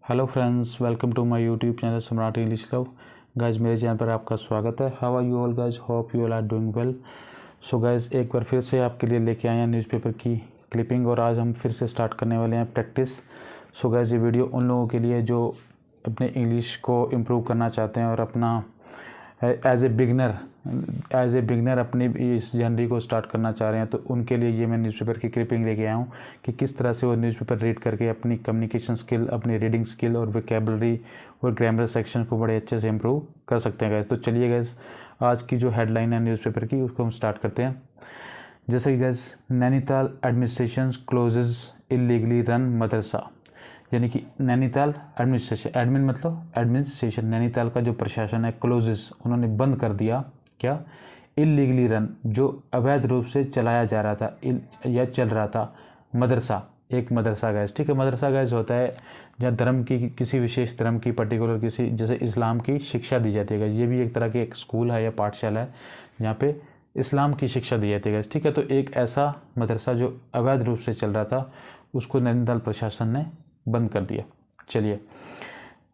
Hello friends, welcome to my YouTube channel Samrat English love. Guys, मेरे channel पर आपका स्वागत है। How are you all guys? Hope you all are doing well. So guys, एक बार फिर से आपके लिए लेके आए हैं न्यूज़पेपर की क्लिपिंग और आज हम फिर से स्टार्ट करने वाले हैं प्रैक्टिस। सो गाइज, ये वीडियो उन लोगों के लिए जो अपने इंग्लिश को इम्प्रूव करना चाहते हैं और अपना एज ए बिगनर अपनी इस जर्नी को स्टार्ट करना चाह रहे हैं, तो उनके लिए ये मैं न्यूज़पेपर की क्लिपिंग लेके आया हूँ कि किस तरह से वो न्यूज़पेपर रीड करके अपनी कम्युनिकेशन स्किल, अपनी रीडिंग स्किल और वोकैबुलरी और ग्रामर सेक्शन को बड़े अच्छे से इम्प्रूव कर सकते हैं। गैस, तो चलिए गैस, आज की जो हेडलाइन है न्यूज़पेपर की उसको हम स्टार्ट करते हैं। जैसे कि guys, Nainital administration closes illegally run madrasa, यानी कि नैनीताल एडमिनिस्ट्रेशन, एडमिन मतलब एडमिनिस्ट्रेशन, नैनीताल का जो प्रशासन है क्लोजेस, उन्होंने बंद कर दिया क्या? इलीगली रन, जो अवैध रूप से चलाया जा रहा था या चल रहा था मदरसा, एक मदरसा गैस। ठीक है, मदरसा गैस होता है जहाँ धर्म की, किसी विशेष धर्म की, पर्टिकुलर किसी, जैसे इस्लाम की शिक्षा दी जाती है। ये भी एक तरह की एक स्कूल है या पाठशाला है जहाँ पे इस्लाम की शिक्षा दी जाती है। ठीक है, तो एक ऐसा मदरसा जो अवैध रूप से चल रहा था उसको नैनीताल प्रशासन ने बंद कर दिया। चलिए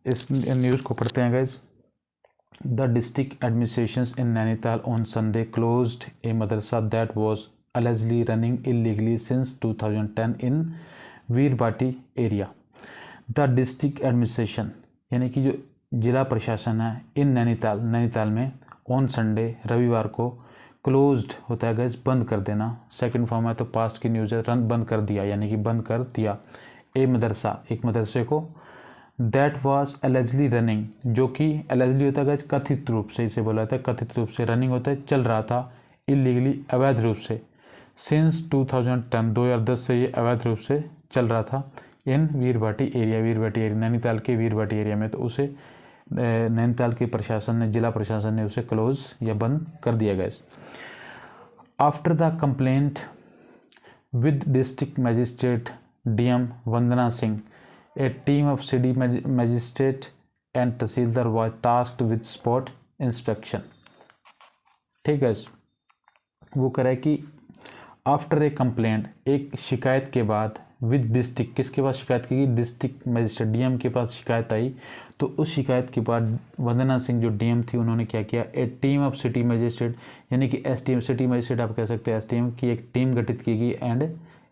इस न्यूज़ को पढ़ते हैं guys. The district administrations in Nainital on Sunday closed a madrasa that was allegedly running illegally since 2010 in Veerbhatti area. The district administration यानी कि जो जिला प्रशासन है इन नैनीताल में ऑन संडे, रविवार को, क्लोज्ड होता है गाइज बंद कर देना, सेकंड फॉर्म है तो पास्ट की न्यूज़ है, रन बंद कर दिया यानी कि बंद कर दिया, ए मदरसा, एक मदरसे को, दैट वाज एलिजिबली रनिंग, जो कि एलिजिबली होता है कथित रूप से, इसे बोला जाता है कथित रूप से, रनिंग होता है चल रहा था, इलीगली अवैध रूप से, सिंस 2010 से ये अवैध रूप से चल रहा था, इन वीरबाटी एरिया, नैनीताल के वीरबाटी एरिया में, तो उसे नैनीताल के प्रशासन ने, जिला प्रशासन ने उसे क्लोज या बंद कर दिया गया। After the complaint with district magistrate DM Vandana Singh, a team of city magistrate and tehsildar was tasked with spot inspection। ठीक है, वो कह रहा है कि आफ्टर ए कंप्लेंट, एक शिकायत के बाद, विद डिस्ट्रिक्ट, किसके पास शिकायत की? डिस्ट्रिक्ट मजिस्ट्रेट DM के पास शिकायत आई, तो उस शिकायत के बाद वंदना सिंह जो DM थी, उन्होंने क्या किया? ए टीम ऑफ सिटी मजिस्ट्रेट यानी कि STM, सिटी मजिस्ट्रेट आप कह सकते हैं, STM की एक टीम गठित की गई एंड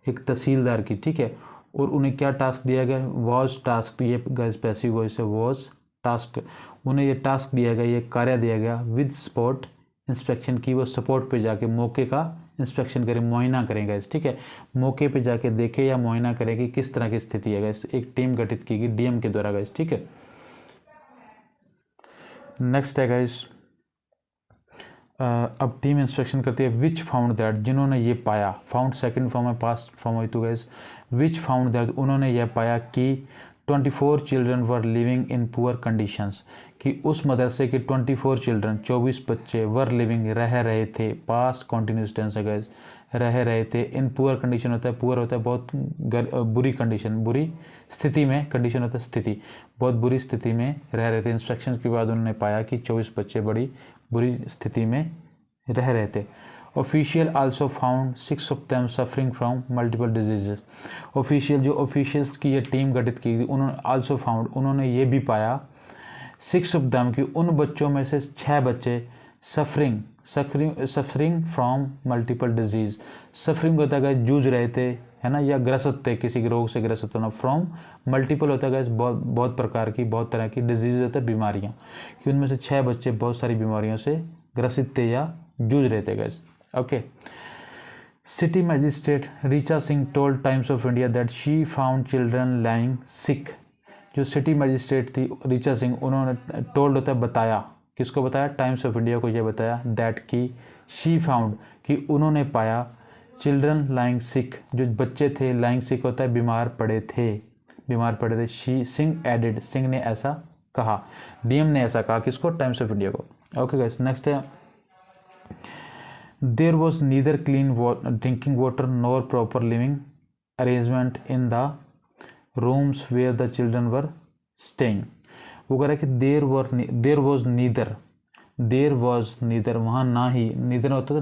एक तहसीलदार की। ठीक है, और उन्हें क्या टास्क दिया गया? वॉज टास्क, ये गैस पैसिव वॉइस है, वॉज टास्क, उन्हें ये टास्क दिया गया, ये कार्य दिया गया विद स्पॉट इंस्पेक्शन की, वो स्पॉट पे जाके मौके का इंस्पेक्शन करें, मुआयना करें गैस। ठीक है, मौके पे जाके देखे या मुआयना करें कि किस तरह की स्थिति है गैस। एक टीम गठित की गई DM के द्वारा गैस। ठीक है, नेक्स्ट है गैस, अब टीम इंस्पेक्शन करती है, विच फाउंड दैट, जिन्होंने ये पाया, फाउंड सेकंड फॉर्म है, पास्ट फॉर्म है तो गैस, विच फाउंड दैट, उन्होंने यह पाया कि 24 children were living in poor conditions, कि उस मदरसे के 24 चिल्ड्रन, 24 बच्चे, वर लिविंग, रह रहे थे, पास्ट कॉन्टिन्यूस टेंस है गैस, रह रहे थे, इन पुअर कंडीशन होता है, पुअर होता है बहुत बुरी कंडीशन, बुरी स्थिति में, कंडीशन होता है स्थिति, बहुत बुरी स्थिति में रह रहे थे। इंस्पेक्शन के बाद उन्होंने पाया कि 24 बच्चे बड़ी बुरी स्थिति में रह रहे थे। Official also found 6 of them suffering from multiple diseases. Official, जो ऑफिशियल्स की ये टीम गठित की गई, उन्होंने आल्सो फाउंड, उन्होंने ये भी पाया, 6 ऑफ देम की, उन बच्चों में से 6 बच्चे suffering from multiple disease, suffering होता है जूझ रहे थे, है ना, या ग्रसित थे, किसी के रोग से ग्रसित होना, फ्रॉम मल्टीपल होता है बहुत प्रकार की, बहुत तरह की, डिजीज होता है बीमारियां, कि उनमें से 6 बच्चे बहुत सारी बीमारियों से ग्रसित थे या जूझ रहे थे guys. Okay, city magistrate Richa Singh told Times of India that she found children lying sick. जो सिटी मजिस्ट्रेट थी रीचा सिंह, उन्होंने टोल्ड होता है बताया, किसको बताया? टाइम्स ऑफ इंडिया को यह बताया, दैट की शी फाउंड, कि उन्होंने पाया, चिल्ड्रन लाइंग सिक, जो बच्चे थे, लाइंग सिक होता है बीमार पड़े थे, शी, सिंह एडेड, सिंह ने ऐसा कहा, DM ने ऐसा कहा, किसको? टाइम्स ऑफ इंडिया को। ओके गाइस, नेक्स्ट है, there was neither clean drinking water nor proper living arrangement in the rooms where the children were staying. वो कह रहा है कि देयर वॉज नीदर, वहाँ ना ही, नीदर होता था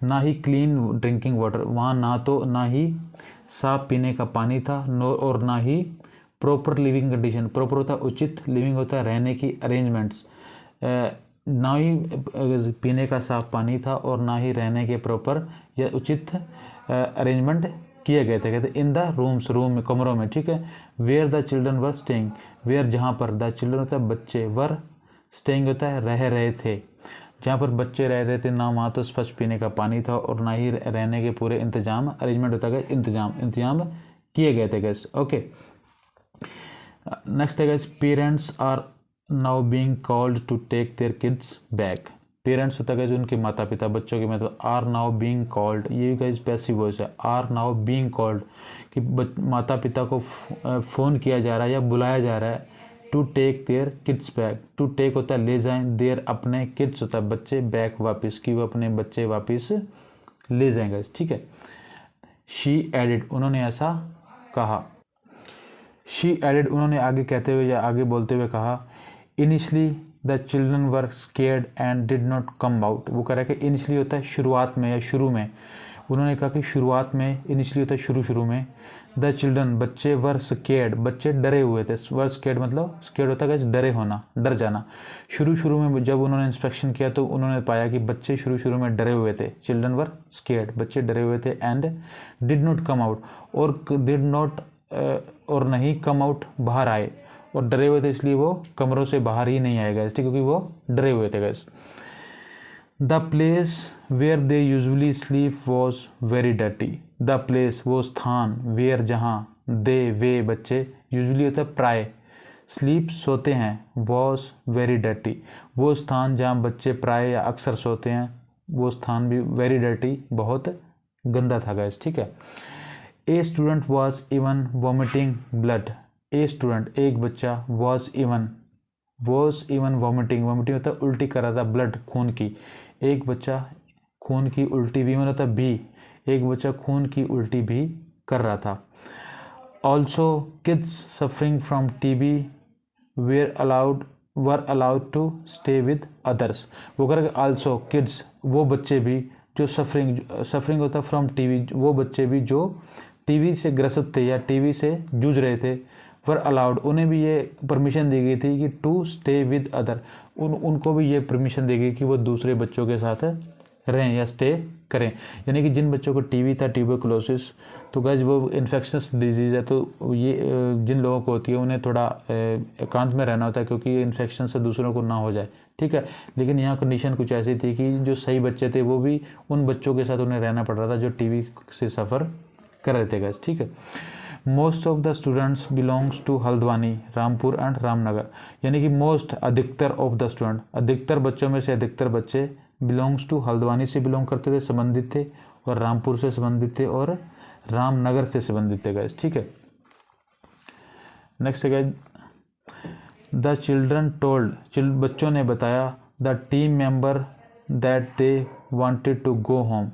ना ही क्लीन ड्रिंकिंग वाटर, वहाँ ना ही साफ पीने का पानी था, और ना ही प्रॉपर लिविंग कंडीशन, प्रॉपर होता है उचित, लिविंग होता है रहने की, अरेंजमेंट्स ना ही पीने का साफ पानी था और ना ही रहने के प्रॉपर या उचित अरेंजमेंट किए गए थे। कहते इन द रूम्स, रूम में, कमरों में, ठीक है। Where the children were staying, where जहाँ पर, द चिल्ड्रन होता है बच्चे, वर स्टेइंग होता है रह रहे थे, जहाँ पर बच्चे रह रहे थे ना वहाँ तो स्वच्छ पीने का पानी था और ना ही रहने के पूरे इंतजाम, अरेंजमेंट होता है इंतजाम किए गए थे गैस। ओके, नेक्स्ट है guys, parents are now being called to take their kids back. Parents होता है जो उनके माता पिता, बच्चों के मतलब आर नाउ बीइंग कॉल्ड, ये गाइस पैसिव वॉइस है, आर नाउ बीइंग कॉल्ड कि माता पिता को फ़ोन किया जा रहा है या बुलाया जा रहा है, to take their kids back, to take होता है ले जाएं, देयर अपने, किड्स होता है बच्चे, बैक वापस, कि वो अपने बच्चे वापस ले जाएंगे, ठीक है। शी एडिड, उन्होंने ऐसा कहा, शी एडिड उन्होंने आगे कहते हुए या आगे बोलते हुए कहा, initially the children were scared and did not come out. वो कह रहा है कि इनिशली होता है शुरुआत में या शुरू में, उन्होंने कहा कि शुरुआत में, इनिशली होता है शुरू में, द चिल्ड्रन बच्चे, वर स्केर्ड बच्चे डरे हुए थे, वर स्केर्ड मतलब स्केर्ड होता है डरे होना, डर जाना। शुरू में जब उन्होंने इंस्पेक्शन किया तो उन्होंने पाया कि बच्चे शुरू में डरे हुए थे, चिल्ड्रन वर स्केर्ड बच्चे डरे हुए थे, and did not come out और डिड नॉट और नहीं कम आउट बाहर आए, और डरे हुए थे इसलिए वो कमरों से बाहर ही नहीं आए गए, ठीक, क्योंकि वो डरे हुए थे guys. The place where they usually sleep was very dirty, the place वो स्थान, वेयर जहाँ, दे वे बच्चे, यूजुअली होता है प्राय, स्लीप सोते हैं, वॉज वेरी डर्टी वो स्थान जहाँ बच्चे प्राय या अक्सर सोते हैं, वो स्थान भी वेरी डर्टी बहुत गंदा था गैस, ठीक है। A student was even vomiting blood, a student एक बच्चा, वॉज इवन वॉमिटिंग होता है उल्टी कर रहा था, ब्लड खून की, एक बच्चा खून की उल्टी भी होता भी, एक बच्चा खून की उल्टी भी कर रहा था। Also kids suffering from TB were allowed to stay with others, वो कर ऑल्सो किड्स वो बच्चे भी जो सफरिंग होता है फ्रॉम टीबी, वो बच्चे भी जो टीबी से ग्रसित थे या टीबी से जूझ रहे थे, वर अलाउड उन्हें भी ये परमिशन दी गई थी कि टू स्टे विद अदर, उनको भी ये परमिशन दी गई कि वो दूसरे बच्चों के साथ रहें या स्टे करें। यानी कि जिन बच्चों को टीबी था, ट्यूबरकुलोसिस, तो गाइस वो इन्फेक्शस डिजीज़ है, तो ये जिन लोगों को होती है उन्हें थोड़ा एकांत में रहना होता है क्योंकि इन्फेक्शन से दूसरों को ना हो जाए, ठीक है। लेकिन यहाँ कंडीशन कुछ ऐसी थी कि जो सही बच्चे थे वो भी उन बच्चों के साथ उन्हें रहना पड़ रहा था जो टीबी से सफ़र कर रहे थे गाइस, ठीक है। Most of the students belongs to Haldwani, Rampur and Ramnagar, यानी कि मोस्ट अधिकतर ऑफ द स्टूडेंट, अधिकतर बच्चों में से अधिकतर बच्चे बिलोंग्स टू हल्द्वानी से बिलोंग करते थे, संबंधित थे, और रामपुर से संबंधित थे और रामनगर से संबंधित थे गाइस, ठीक है। नेक्स्ट है गाइस, द चिल्ड्रन टोल्ड, बच्चों ने बताया, the team member that they wanted to go home,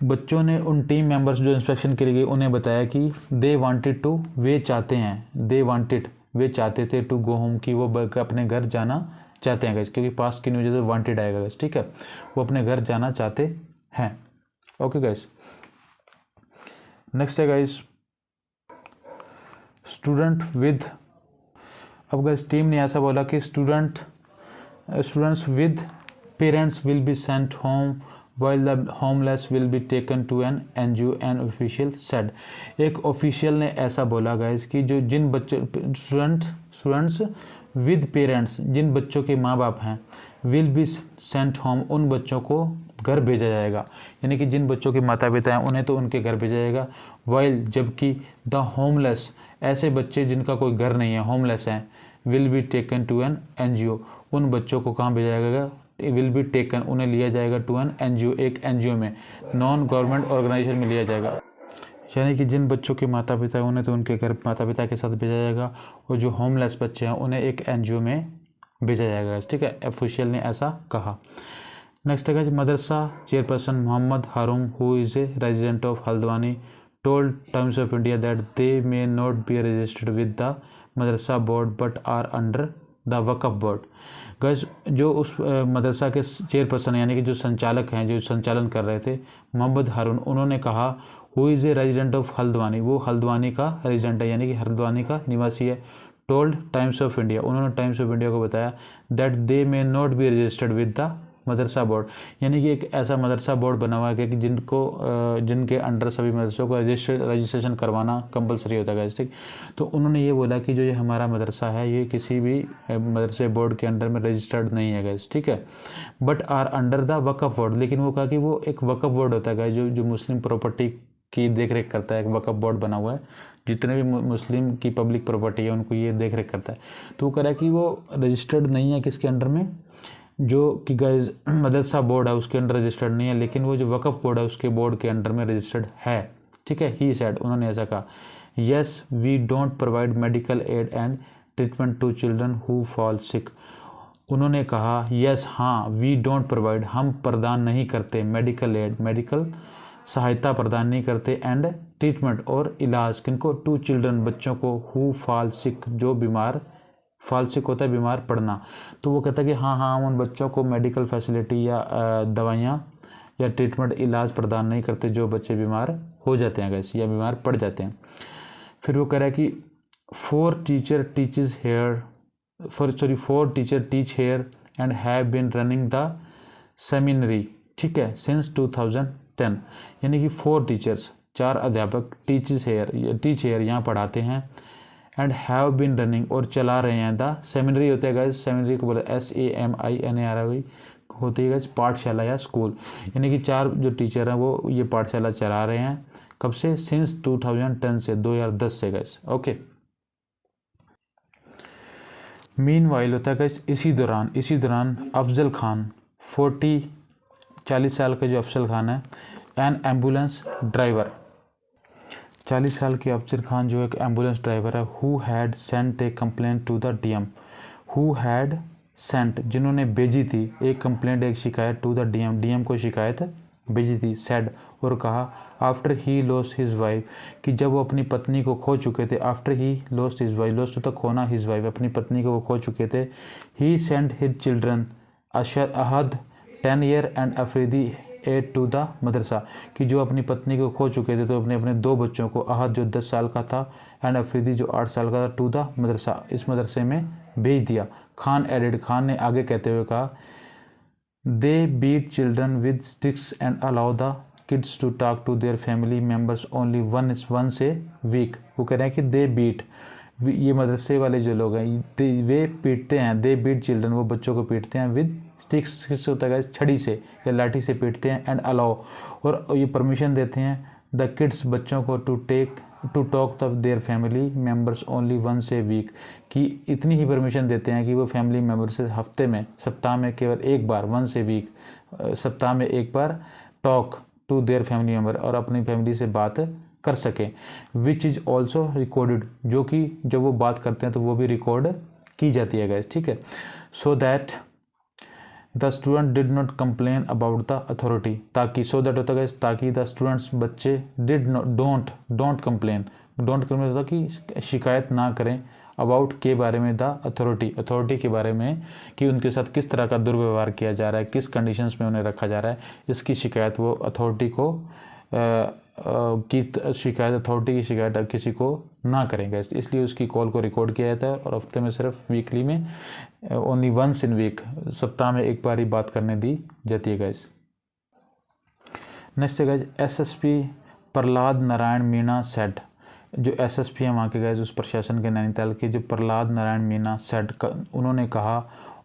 बच्चों ने उन टीम मेंबर्स जो इंस्पेक्शन के लिए गए उन्हें बताया कि दे वांटेड टू वे चाहते हैं, दे वांटेड वे चाहते थे, टू गो होम की वो अपने घर जाना चाहते हैं गाइस, क्योंकि पास्ट की न्यूज वांटेड आएगा गाइस, ठीक है, वो अपने घर जाना चाहते हैं। ओके गाइस, नेक्स्ट है गाइस स्टूडेंट विद, अब गाइस टीम ने ऐसा बोला कि students with parents will be sent home while the homeless will be taken to an NGO, an official said। एक ऑफिशियल ने ऐसा बोला गाइस कि जो जिन बच्चे स्टूडेंट्स विद पेरेंट्स, जिन बच्चों के माँ बाप हैं, विल बी सेंट होम, उन बच्चों को घर भेजा जाएगा, यानी कि जिन बच्चों के माता पिता हैं उन्हें तो उनके घर भेजा जाएगा, वाइल जबकि द होमलेस, ऐसे बच्चे जिनका कोई घर नहीं है, होमलेस हैं, will be taken to an NGO, उन बच्चों को कहाँ भेजा जाएगा, विल बी टेकन उन्हें लिया जाएगा टू एन NGO, एक NGO में, नॉन गवर्नमेंट ऑर्गेनाइजेशन में लिया जाएगा, यानी कि जिन बच्चों के माता पिता उन्हें तो उनके घर माता पिता के साथ भेजा जाएगा, और जो होमलेस बच्चे हैं उन्हें एक NGO में भेजा जाएगा, ठीक है, ऑफिशियल ने ऐसा कहा। नेक्स्ट है madrasa chairperson Mohammad Haroom who is a resident of Haldwani told Times of India that they may not be registered with the madrasa board but are under the Waqf board. Guys जो उस मदरसा के चेयरपर्सन यानी कि जो संचालक हैं, जो संचालन कर रहे थे, मोहम्मद हारून, उन्होंने कहा who is a resident of Haldwani, वो हल्द्वानी का रेजिडेंट है यानी कि हल्द्वानी का निवासी है। टोल्ड टाइम्स ऑफ इंडिया, उन्होंने टाइम्स ऑफ इंडिया को बताया that they may not be registered with the madrasa board, यानी कि एक ऐसा मदरसा बोर्ड बना हुआ है कि जिनके अंडर सभी मदरसों को रजिस्ट्रेशन करवाना कंपलसरी होता है। ठीक, तो उन्होंने ये बोला कि जो ये हमारा मदरसा है ये किसी भी मदरसे बोर्ड के अंडर में रजिस्टर्ड नहीं है गाइस, ठीक है, but are under the Waqf board, लेकिन वो कहा कि वो एक वक्फ बोर्ड होता है जो मुस्लिम प्रॉपर्टी की देखरेख करता है। एक वक्फ बोर्ड बना हुआ है, जितने भी मुस्लिम की पब्लिक प्रॉपर्टी है उनको ये देखरेख करता है। तो वो कह रहा है कि वो रजिस्टर्ड नहीं है किसके अंडर में, जो कि गाइज मदरसा बोर्ड है उसके अंडर रजिस्टर्ड नहीं है, लेकिन वो जो वक्फ बोर्ड है उसके बोर्ड के अंडर में रजिस्टर्ड है। ठीक है, ही सेड, उन्होंने ऐसा कहा, yes we don't provide medical aid and treatment to children who fall sick. उन्होंने कहा यस, हाँ, वी डोंट प्रोवाइड, हम प्रदान नहीं करते, मेडिकल एड, मेडिकल सहायता प्रदान नहीं करते, एंड ट्रीटमेंट और इलाज, किनको, टू चिल्ड्रन, बच्चों को, हु फॉल सिक, जो बीमार, फॉल सिक होता है बीमार पड़ना। तो वो कहता है कि हाँ हम उन बच्चों को मेडिकल फैसिलिटी या दवाइयाँ या ट्रीटमेंट इलाज प्रदान नहीं करते जो बच्चे बीमार हो जाते हैं गैस या बीमार पड़ जाते हैं। फिर वो कह रहा है कि four teacher teach here and have been running the seminary, ठीक है, सिंस 2010, यानी कि 4 टीचर्स, 4 अध्यापक टीच हेयर यहाँ पढ़ाते हैं, एंड हैव बीन रनिंग, और चला रहे हैं, द सेमिनरी होता है गाइस, सेमिनरी को बोला SAMINARY होती है गाइस, पाठशाला या स्कूल, यानी कि 4 जो टीचर हैं वो ये पाठशाला चला रहे हैं, कब से, सिंस 2010 से, 2010 से गाइस, ओके। मीनवाइल होता है गाइस, इसी दौरान अफजल खान 40 साल का जो अफजल खान है, एन एम्बुलेंस ड्राइवर, 40 साल के अफजल खान जो एक एम्बुलेंस ड्राइवर है, who had sent a complaint to the DM, who had sent, जिन्होंने भेजी थी, एक कंप्लेंट, एक शिकायत, टू द DM को शिकायत भेजी थी, सेड, और कहा, after he lost his wife, कि जब वो अपनी पत्नी को खो चुके थे, after he lost his wife, lost तो खोना, हिज वाइफ, अपनी पत्नी को वो खो चुके थे, he sent his children Ahad 10 year and Afridi 8 to the madrasa, कि जो अपनी पत्नी को खो चुके थे तो अपने 2 बच्चों को, अहद जो 10 साल का था एंड अफरीदी जो 8 साल का था, टू द मदरसा, इस मदरसे में भेज दिया। खान एडेड, खान ने आगे कहते हुए कहा, they beat children with sticks and allow the kids to talk to their family members only once a week. वो कह रहे हैं कि दे बीट, ये मदरसे वाले जो लोग हैं वे पीटते हैं, दे बीट चिल्ड्रन, वो बच्चों को पीटते हैं, विद स्टिक्स, किससे होता है, छड़ी से या लाठी से पीटते हैं, एंड अलाउ, और ये परमिशन देते हैं, द किड्स, बच्चों को, to talk the their family members only once a week, कि इतनी ही परमिशन देते हैं कि वो फैमिली मेम्बर से हफ्ते में, सप्ताह में केवल एक बार, वंस ए वीक, सप्ताह में एक बार, talk to their family member, और अपनी फैमिली से बात कर सकें, विच इज़ ऑल्सो रिकॉर्डेड, जो कि जब वो बात करते हैं तो वो भी रिकॉर्ड की जाती है गाइस, ठीक है, so that the student did not complain about the authority, ताकि, सो दैट होता है ताकि द स्टूडेंट्स, बच्चे, डिड नॉट, डोंट कंप्लेन होता कि शिकायत ना करें, अबाउट के बारे में, द अथॉरिटी के बारे में, कि उनके साथ किस तरह का दुर्व्यवहार किया जा रहा है, किस कंडीशंस में उन्हें रखा जा रहा है, इसकी शिकायत वो अथॉरिटी को अथॉरिटी की शिकायत किसी को ना करेंगे, इसलिए उसकी कॉल को रिकॉर्ड किया जाता है, और हफ्ते में सिर्फ वीकली में, ओनली वंस इन वीक, सप्ताह में एक बार ही बात करने दी जाती है गाइस। नेक्स्ट है guys, SSP Prahlad Narayan Meena said, जो SSP है वहाँ के गाइस, उस प्रशासन के नैनीताल के, जो प्रहलाद नारायण मीणा सेड, उन्होंने कहा,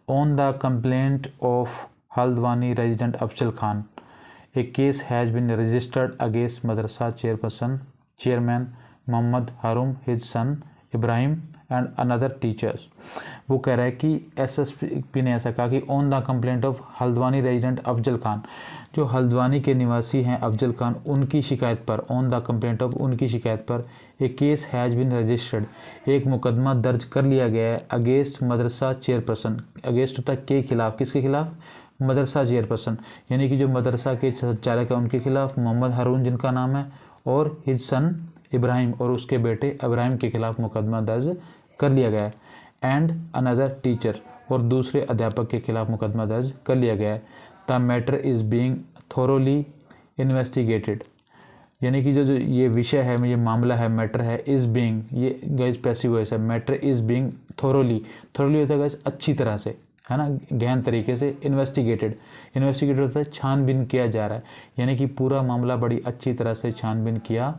on the complaint of Haldwani resident Afzal Khan, a case has been registered against madrasa chairman Mohammad Haroom, his son Ibrahim and another teachers. वो कह रहा है कि SSP ने ऐसा कहा कि on the complaint of Haldwani resident Afzal Khan, जो हल्द्वानी के निवासी हैं अफजल खान, उनकी शिकायत पर, ऑन द कंप्लेंट ऑफ, उनकी शिकायत पर, एक केस हैज़ बिन रजिस्टर्ड, एक मुकदमा दर्ज कर लिया गया है, अगेंस्ट मदरसा चेयरपर्सन, अगेंस्ट होता के खिलाफ, किसके खिलाफ, मदरसा चेयरपर्सन, यानी कि जो मदरसा के संचालक है उनके खिलाफ, मोहम्मद हारून जिनका नाम है, और हिज सन इब्राहिम, और उसके बेटे इब्राहिम के खिलाफ मुकदमा दर्ज कर लिया गया है, एंड अनदर टीचर, और दूसरे अध्यापक के खिलाफ मुकदमा दर्ज कर लिया गया है, the matter is being thoroughly investigated, यानी कि जो ये विषय है, ये मामला है, मैटर है, इज़ बीइंग, ये गाइज पैसिव वॉइस है, मैटर इज़ बीइंग थोरोली होता है गाइज अच्छी तरह से, है ना, गहन तरीके से इन्वेस्टिगेटेड होता है, छानबीन किया जा रहा है, यानी कि पूरा मामला बड़ी अच्छी तरह से छानबीन किया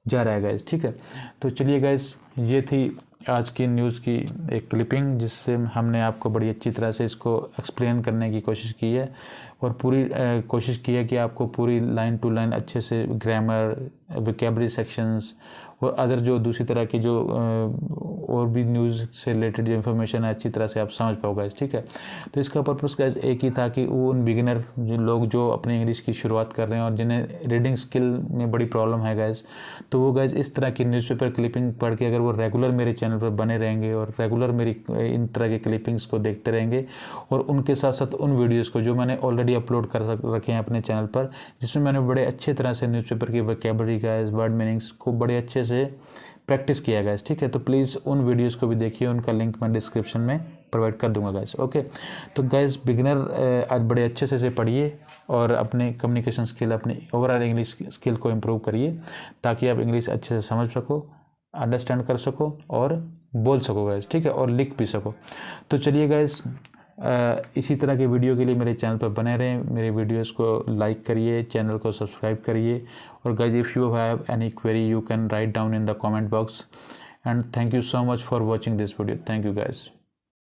जा रहा है गाइज। ठीक है, तो चलिए गाइज, ये थी आज की न्यूज़ की एक क्लिपिंग, जिससे हमने आपको बड़ी अच्छी तरह से इसको एक्सप्लेन करने की कोशिश की है और पूरी कोशिश की है कि आपको पूरी लाइन टू लाइन अच्छे से ग्रामर, वोकैबुलरी सेक्शंस और अदर जो दूसरी तरह की जो और भी न्यूज़ से रिलेटेड जो इन्फॉर्मेशन है अच्छी तरह से आप समझ पाओ गाइज। ठीक है, तो इसका पर्पस गाइज एक ही था कि वो उन बिगिनर जो लोग जो अपने इंग्लिश की शुरुआत कर रहे हैं और जिन्हें रीडिंग स्किल में बड़ी प्रॉब्लम है गाइज, तो वो गाइज इस तरह की न्यूज़पेपर क्लिपिंग पढ़ के अगर वो रेगुलर मेरे चैनल पर बने रहेंगे और रेगुलर मेरी इन तरह के क्लिपिंग्स को देखते रहेंगे और उनके साथ साथ उन वीडियोज़ को जो मैंने ऑलरेडी अपलोड कर रखे हैं अपने चैनल पर, जिसमें मैंने बड़े अच्छे तरह से न्यूज़पेपर की वोकैबुलरी गाइज, वर्ड मीनिंग्स को बड़े अच्छे से प्रैक्टिस किया गाइस। ठीक है, तो प्लीज़ उन वीडियोस को भी देखिए, उनका लिंक मैं डिस्क्रिप्शन में प्रोवाइड कर दूंगा गाइस। ओके, तो गाइस बिगिनर आज बड़े अच्छे से पढ़िए और अपने कम्युनिकेशन स्किल, अपनी ओवरऑल इंग्लिश स्किल को इम्प्रूव करिए, ताकि आप इंग्लिश अच्छे से समझ सको, अंडरस्टैंड कर सको और बोल सको गाइस। ठीक है, और लिख भी सको। तो चलिए गाइस, इसी तरह के वीडियो के लिए मेरे चैनल पर बने रहें, मेरे वीडियोस को लाइक करिए, चैनल को सब्सक्राइब करिए, और guys if you have any query you can write down in the comment box, and thank you so much for watching this video. Thank you guys.